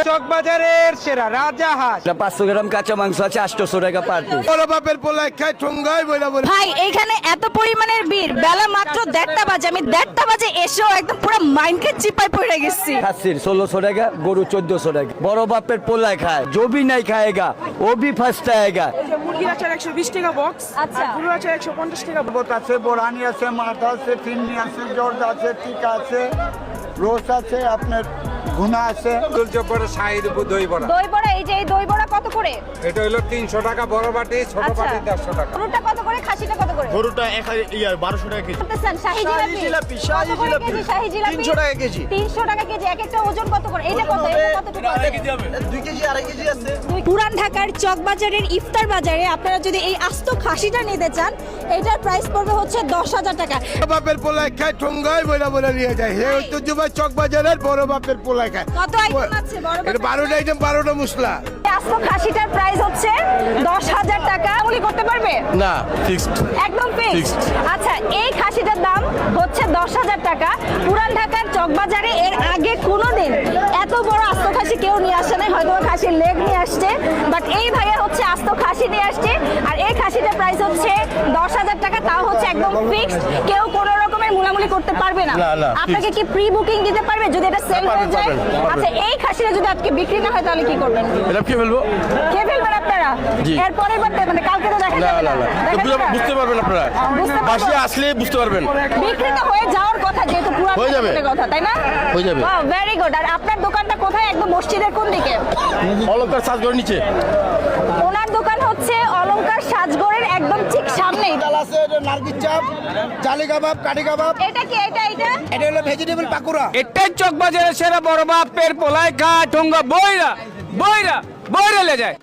চকবাজারের সেরা রাজাহাঁস 500 গ্রাম কাঁচা মাংস আছে 800 টাকা পার পিস। বড় বাপের পোলায় খায় ঠোঙ্গায় বইলা বলে। ভাই এইখানে এত পরিমাণের ভিড়, বেলা মাত্র 1:30 বাজে, আমি 1:30 বাজে এসেও একদম পুরো মাইন্ডকে চিপায় পড়ে গেছি। খাসির 1600 টাকা, গরু 1400 টাকা। বড় বাপের পোলায় খায়, जो भी नहीं खाएगा वो भी फंसताएगा। মুরগির আচার 120 টাকা বক্স, আচ্ছা। আর গরুর আচার 150 টাকা বক্স। বোট আছে, বোরানি আছে, মাথা আছে, ফিন্নি আছে, জর্দ আছে, টিকা আছে, রোস আছে, আপনার ঘুনা আছে। দুর্যোগপরে শাহী দই বড়া, দই বড়া, এই যে এই দই বড়া কত করে? এটা হলো 300 টাকা বড় বাটি, ছোট আচ্ছা। বাটি 150 টাকা। গরুটা কত করে, খাসিটা কত করে? গরুটা 1200 টাকা কেজি। করতেছেন শাহী জিলাপি, শাহী জিলাপি 300 টাকা কেজি। 300 টাকা কেজি। এক একটা ওজন কত করে? এটা কত, এটা কতটুকু? 2 কেজি, 2.5 কেজি আছে। পুরান ঢাকার চকবাজারের ইফতার বাজারে আপনারা যদি এই আস্ত খাসিটা নিতে চান, এটার প্রাইস পড়বে হচ্ছে 10,000 টাকা। বড় বাপের পোলায় খায় ঠোঙ্গায় বইলা বলে নিয়ে যায়। হে ঐতিহ্যবাহী চকবাজারের বড় বাপের পোলায় খায়। কত আইটেম আছে বড় এটা 12টা আইটেম, 12টা মশলা। আস্ত খাসিটার প্রাইস হচ্ছে 10,000 টাকা। উনি করতে পারবে? না, ফিক্সড। একদম ফিক্সড। আচ্ছা, এই খাসিটার দাম হচ্ছে 10,000 টাকা। পুরান ঢাকার চকবাজারে এর আগে কোনোদিন এত বড় আস্ত খাসি কেউ নিয়ে আসে নাই, হয়তো খাসির লেগ নিয়ে আসছে, বাট এই ভাইয়া হচ্ছে আস্ত খাসি নিয়ে আসছে। আর এই খাসিটার প্রাইস হচ্ছে 10,000 টাকা, তাও হচ্ছে একদম ফিক্সড। কেউ কোনো রকমের মুলামুলি করতে পারবে না। না, আপনাকে কি প্রি বুকিং দিতে পারবে যদি এটা সেল হয়ে যায়? পারবেন। আচ্ছা, এই খাসিটা যদি আজকে বিক্রি না হয় তাহলে কি করবেন? এটা কি বলবো? খেয়ে ফেলবেন আপনারা? জি। এরপরের বার মানে কালকে তো দেখা যাবে না। দেখা যাবে না? বুঝতে পারবেন আপনারা, বুঝতে পারবো। বাসে আসলে বুঝতে পারবেন। বিক্রি তো হয়ে যাওয়ার কথা, যেহেতু পুরান হয়ে যাবে। ঢাকার কথা, তাই না? হয়ে যাবে। Very good. আর আপনার দোকানটা কোথায়? একদম মসজিদের কোন দিকে? অলঙ্কার সাজগর নিচে। ওনার দোকান হচ্ছে অলংকার সাজগরের একদম ঠিক সামনেই। ডাল আছে, এটা নারকেল চাপ, জালি কাবাব, কাঠি কাবাব। এটা কি? এটা এটা হলো ভেজিটেবল পাকুড়া। এটাই চকবাজারের সেরা বড় বাপের পোলায় খায় ঠোঙ্গা বইরা বইরা বইরা লে যায়।